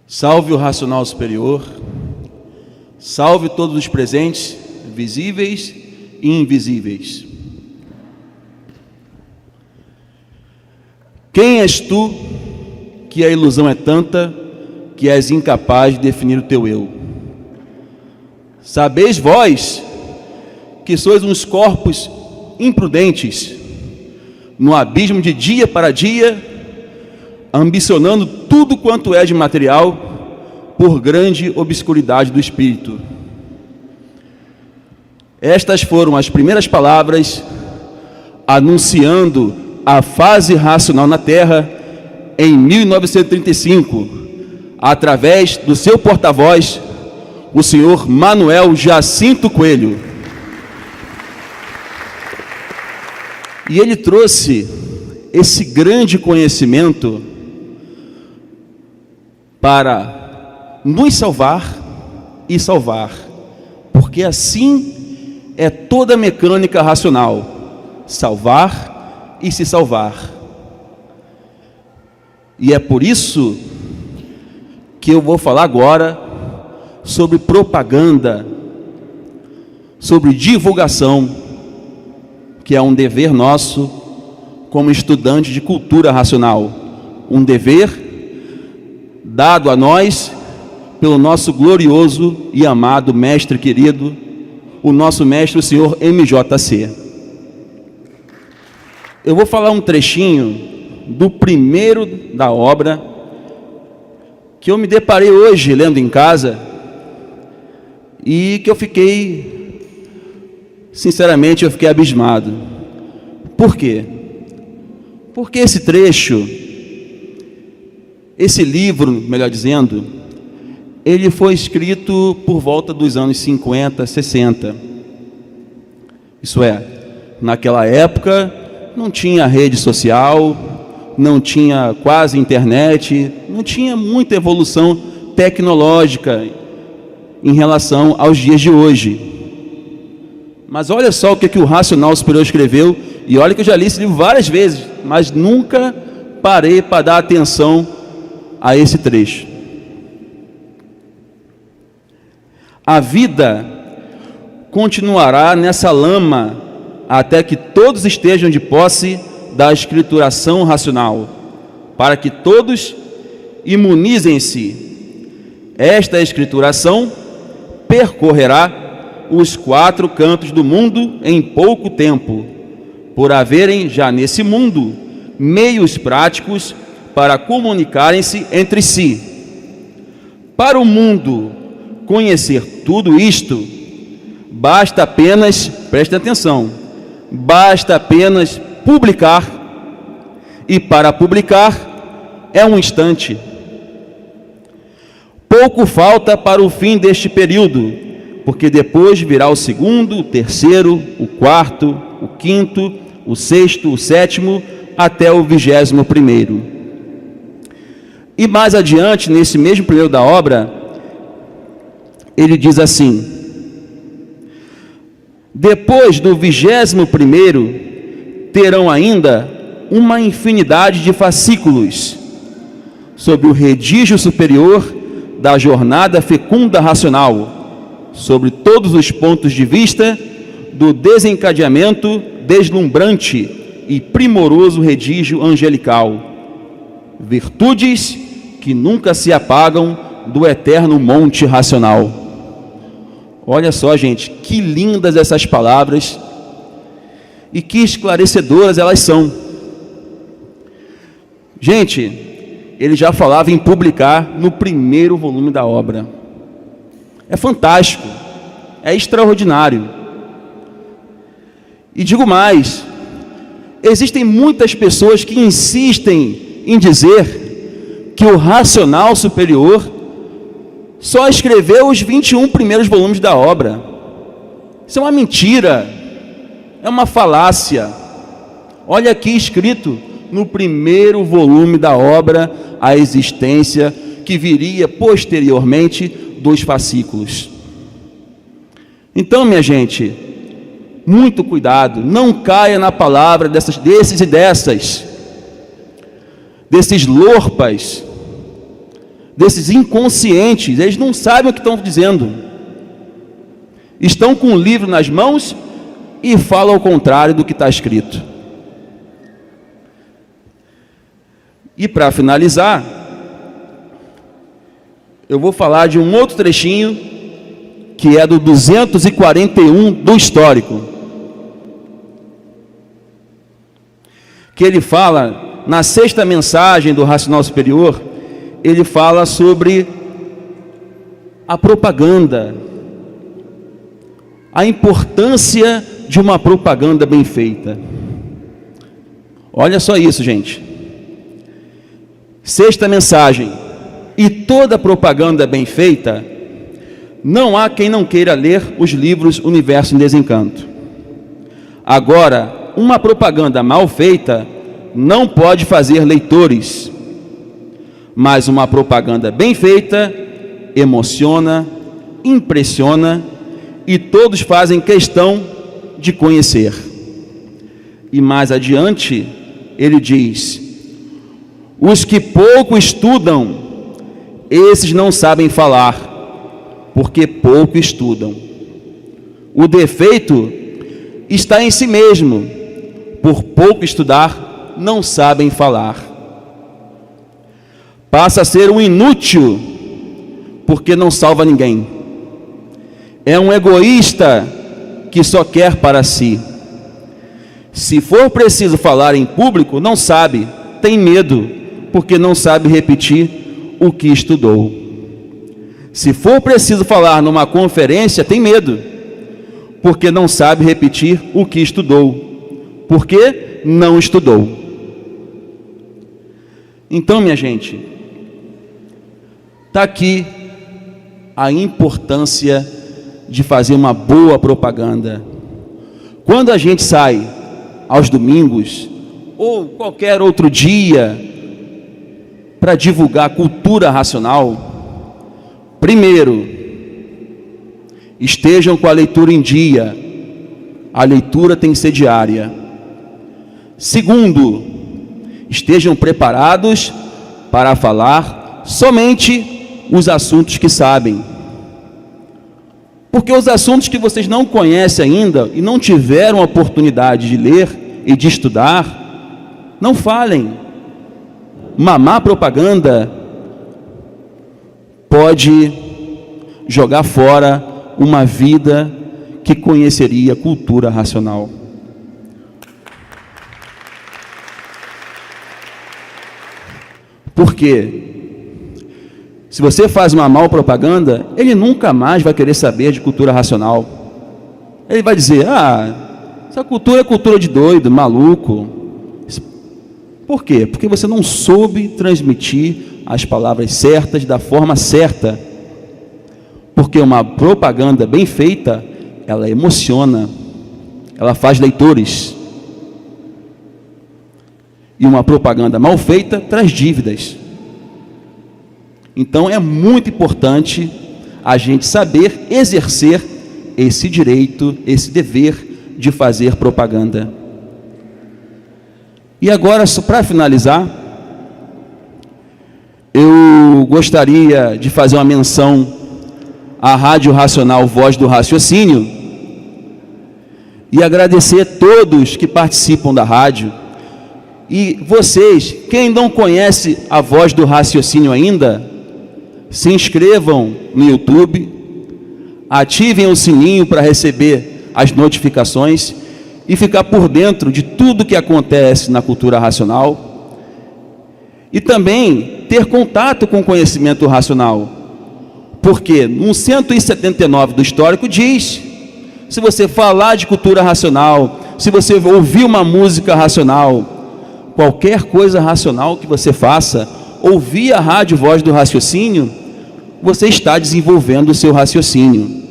Salve o racional superior, salve todos os presentes, visíveis e invisíveis. Quem és tu, que a ilusão é tanta, que és incapaz de definir o teu eu? Sabeis vós, que sois uns corpos imprudentes, no abismo de dia para dia, ambicionando tudo quanto é de material, por grande obscuridade do espírito. Estas foram as primeiras palavras anunciando a fase racional na Terra em 1935, através do seu porta-voz, o senhor Manuel Jacinto Coelho. E ele trouxe esse grande conhecimento para nos salvar e salvar, porque assim é toda a mecânica racional: salvar e se salvar. E é por isso que eu vou falar agora sobre propaganda, sobre divulgação, que é um dever nosso como estudante de cultura racional, um dever dado a nós pelo nosso glorioso e amado mestre querido, o nosso mestre, o senhor MJC. Eu vou falar um trechinho do primeiro da obra, que eu me deparei hoje lendo em casa, e que eu fiquei, sinceramente, eu fiquei abismado. Por quê? Porque esse trecho, esse livro, melhor dizendo, ele foi escrito por volta dos anos 50, 60. Isso é, naquela época não tinha rede social, não tinha quase internet, não tinha muita evolução tecnológica em relação aos dias de hoje. Mas olha só o que o Racional Superior escreveu, e olha que eu já li esse livro várias vezes, mas nunca parei para dar atenção a esse trecho. A vida continuará nessa lama até que todos estejam de posse da escrituração racional, para que todos imunizem-se. Esta escrituração percorrerá os 4 cantos do mundo em pouco tempo, por haverem já nesse mundo meios práticos para comunicarem-se entre si. Para o mundo conhecer tudo isto, basta apenas, preste atenção, basta apenas publicar, e para publicar é um instante. Pouco falta para o fim deste período, porque depois virá o segundo, o terceiro, o quarto, o quinto, o sexto, o sétimo, até o 21º. E mais adiante, nesse mesmo primeiro da obra, ele diz assim: depois do 21º, terão ainda uma infinidade de fascículos sobre o redígio superior da jornada fecunda racional, sobre todos os pontos de vista do desencadeamento deslumbrante e primoroso redígio angelical, virtudes que nunca se apagam do eterno monte racional. Olha só, gente, que lindas essas palavras e que esclarecedoras elas são. Gente, ele já falava em publicar no primeiro volume da obra. É fantástico, é extraordinário. E digo mais, existem muitas pessoas que insistem em dizer que o racional superior só escreveu os 21 primeiros volumes da obra. Isso é uma mentira, é uma falácia. Olha aqui escrito no primeiro volume da obra a existência que viria posteriormente dos fascículos. Então, minha gente, muito cuidado, não caia na palavra desses lorpas, desses inconscientes, eles não sabem o que estão dizendo. Estão com o livro nas mãos e falam ao contrário do que está escrito. E para finalizar, eu vou falar de um outro trechinho, que é do 241 do histórico, que ele fala, na sexta mensagem do Racional Superior, ele fala sobre a propaganda, a importância de uma propaganda bem feita. Olha só isso, gente. Sexta mensagem: e toda propaganda bem feita, não há quem não queira ler os livros Universo em Desencanto. Agora, uma propaganda mal feita não pode fazer leitores, mas uma propaganda bem feita emociona, impressiona, e todos fazem questão de conhecer. E mais adiante ele diz: os que pouco estudam, esses não sabem falar, porque pouco estudam. O defeito está em si mesmo, por pouco estudar, não sabem falar. Passa a ser um inútil, porque não salva ninguém. É um egoísta que só quer para si. Se for preciso falar em público, não sabe, tem medo, porque não sabe repetir o que estudou. Se for preciso falar numa conferência, tem medo, porque não sabe repetir o que estudou, porque não estudou. Então, minha gente, está aqui a importância de fazer uma boa propaganda. Quando a gente sai aos domingos ou qualquer outro dia para divulgar cultura racional, primeiro, estejam com a leitura em dia. A leitura tem que ser diária. Segundo, estejam preparados para falar somente os assuntos que sabem. Porque os assuntos que vocês não conhecem ainda e não tiveram a oportunidade de ler e de estudar, não falem. Uma má propaganda pode jogar fora uma vida que conheceria cultura racional. Por quê? Se você faz uma má propaganda, ele nunca mais vai querer saber de cultura racional. Ele vai dizer: essa cultura é cultura de doido, maluco. Por quê? Porque você não soube transmitir as palavras certas da forma certa. Porque uma propaganda bem feita, ela emociona, ela faz leitores. E uma propaganda mal feita traz dívidas. Então é muito importante a gente saber exercer esse direito, esse dever de fazer propaganda. E agora, para finalizar, eu gostaria de fazer uma menção à Rádio Racional Voz do Raciocínio e agradecer a todos que participam da rádio. E vocês, quem não conhece a Voz do Raciocínio ainda, se inscrevam no YouTube, ativem o sininho para receber as notificações e ficar por dentro de tudo que acontece na cultura racional. E também ter contato com o conhecimento racional. Porque no 179 do histórico diz: se você falar de cultura racional, se você ouvir uma música racional, qualquer coisa racional que você faça, ouvir a rádio Voz do Raciocínio, você está desenvolvendo o seu raciocínio.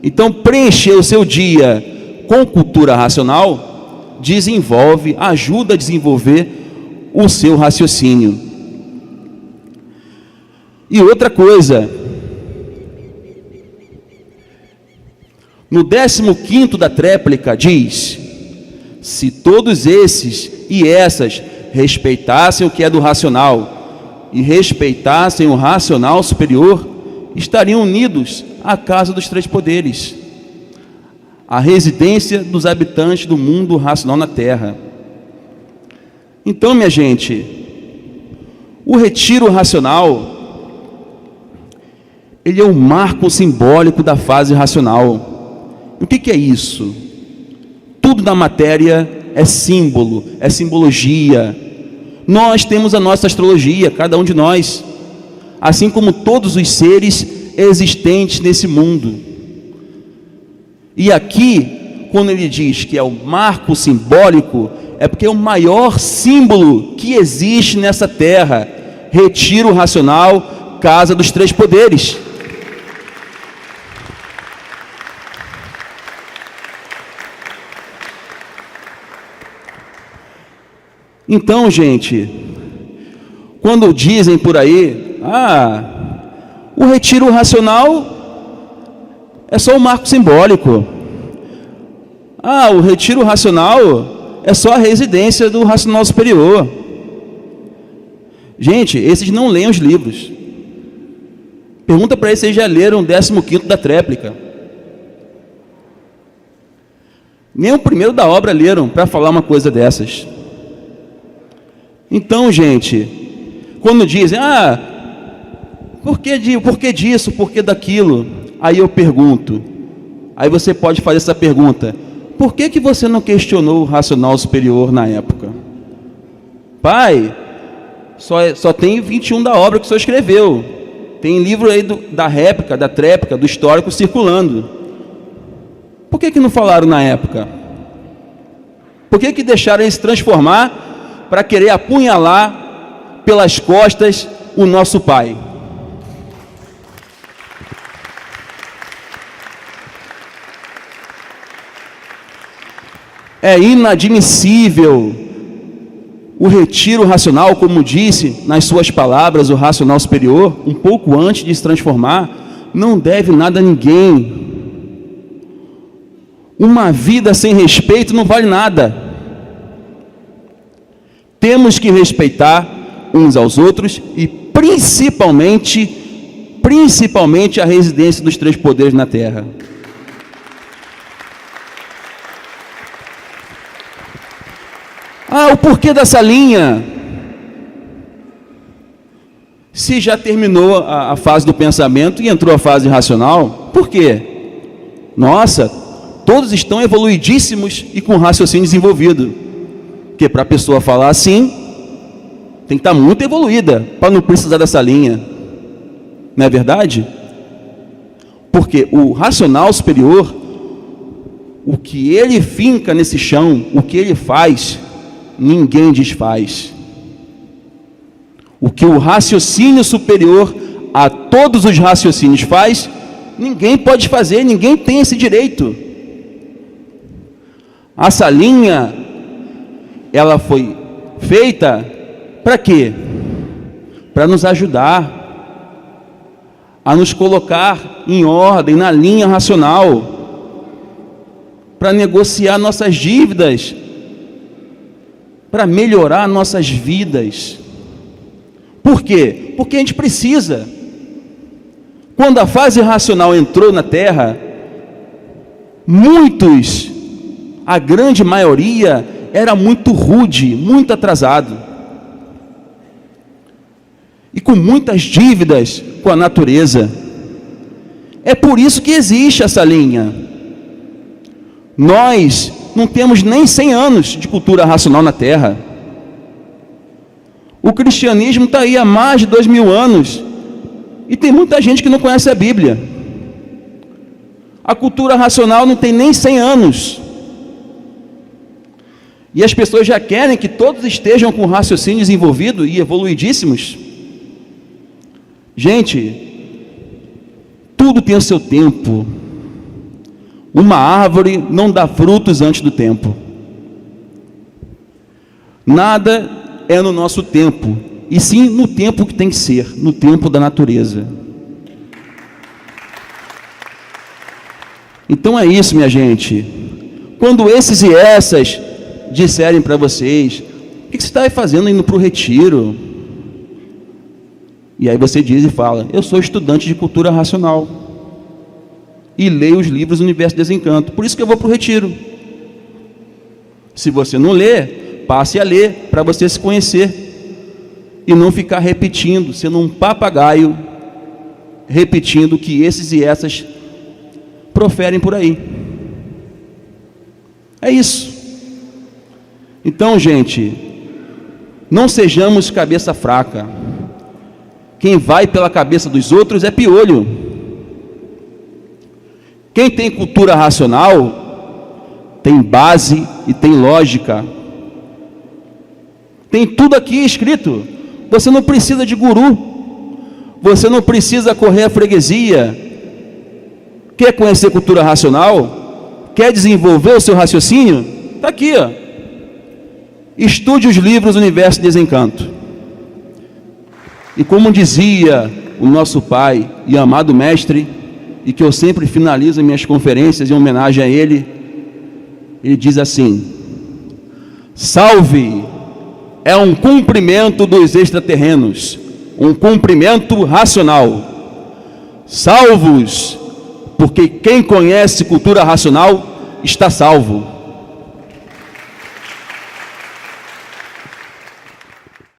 Então, preencher o seu dia com cultura racional desenvolve, ajuda a desenvolver o seu raciocínio. E outra coisa, no 15º da tréplica diz: se todos esses e essas respeitassem o que é do racional, e respeitassem o racional superior, estariam unidos à casa dos três poderes, a residência dos habitantes do mundo racional na Terra. Então, minha gente, o retiro racional, ele é um marco simbólico da fase racional. O que é isso? Tudo na matéria é símbolo, é simbologia. Nós temos a nossa astrologia, cada um de nós, assim como todos os seres existentes nesse mundo. E aqui, quando ele diz que é o marco simbólico, é porque é o maior símbolo que existe nessa terra. Retiro racional, casa dos três poderes. Então, gente, quando dizem por aí, o retiro racional é só um marco simbólico. O retiro racional é só a residência do racional superior. Gente, esses não leem os livros. Pergunta para eles se eles já leram o 15º da tréplica. Nem o primeiro da obra leram para falar uma coisa dessas. Então, gente, quando dizem, por que disso, por que daquilo? Aí eu pergunto, aí você pode fazer essa pergunta: por que você não questionou o racional superior na época? Pai, só tem 21 da obra que o senhor escreveu. Tem livro aí da réplica, da tréplica, do histórico circulando. Por que não falaram na época? Por que deixaram ele se transformar para querer apunhalar pelas costas o nosso pai? É inadmissível o retiro racional, como disse nas suas palavras o racional superior, um pouco antes de se transformar, não deve nada a ninguém. Uma vida sem respeito não vale nada. Temos que respeitar uns aos outros e principalmente a residência dos três poderes na Terra. O porquê dessa linha? Se já terminou a fase do pensamento e entrou a fase racional, por quê? Nossa, todos estão evoluidíssimos e com raciocínio desenvolvido. Porque para a pessoa falar assim, tem que estar muito evoluída para não precisar dessa linha. Não é verdade? Porque o racional superior, o que ele finca nesse chão, o que ele faz, ninguém desfaz. O que o raciocínio superior a todos os raciocínios faz, ninguém pode fazer, ninguém tem esse direito. Essa linha, ela foi feita para quê? Para nos ajudar a nos colocar em ordem, na linha racional, para negociar nossas dívidas, para melhorar nossas vidas. Por quê? Porque a gente precisa. Quando a fase racional entrou na Terra, a grande maioria, era muito rude, muito atrasado, e com muitas dívidas com a natureza. É por isso que existe essa linha. Nós não temos nem 100 anos de cultura racional na Terra. O cristianismo está aí há mais de 2000 anos, e tem muita gente que não conhece a Bíblia. A cultura racional não tem nem 100 anos. E as pessoas já querem que todos estejam com raciocínio desenvolvido e evoluidíssimos. Gente, tudo tem o seu tempo. Uma árvore não dá frutos antes do tempo. Nada é no nosso tempo, e sim no tempo que tem que ser, no tempo da natureza. Então é isso, minha gente. Quando esses e essas disserem para vocês: o que você está fazendo indo para o retiro? E aí você diz e fala: eu sou estudante de cultura racional e leio os livros do Universo de Desencanto, por isso que eu vou para o retiro. Se você não lê, passe a ler para você se conhecer e não ficar repetindo, sendo um papagaio, repetindo o que esses e essas proferem por aí. É isso. Então, gente, não sejamos cabeça fraca. Quem vai pela cabeça dos outros é piolho. Quem tem cultura racional tem base e tem lógica. Tem tudo aqui escrito. Você não precisa de guru. Você não precisa correr a freguesia. Quer conhecer cultura racional? Quer desenvolver o seu raciocínio? Está aqui, ó. Estude os livros do Universo de Desencanto. E como dizia o nosso pai e amado mestre, e que eu sempre finalizo minhas conferências em homenagem a ele, ele diz assim: salve é um cumprimento dos extraterrenos, um cumprimento racional. Salvos, porque quem conhece cultura racional está salvo.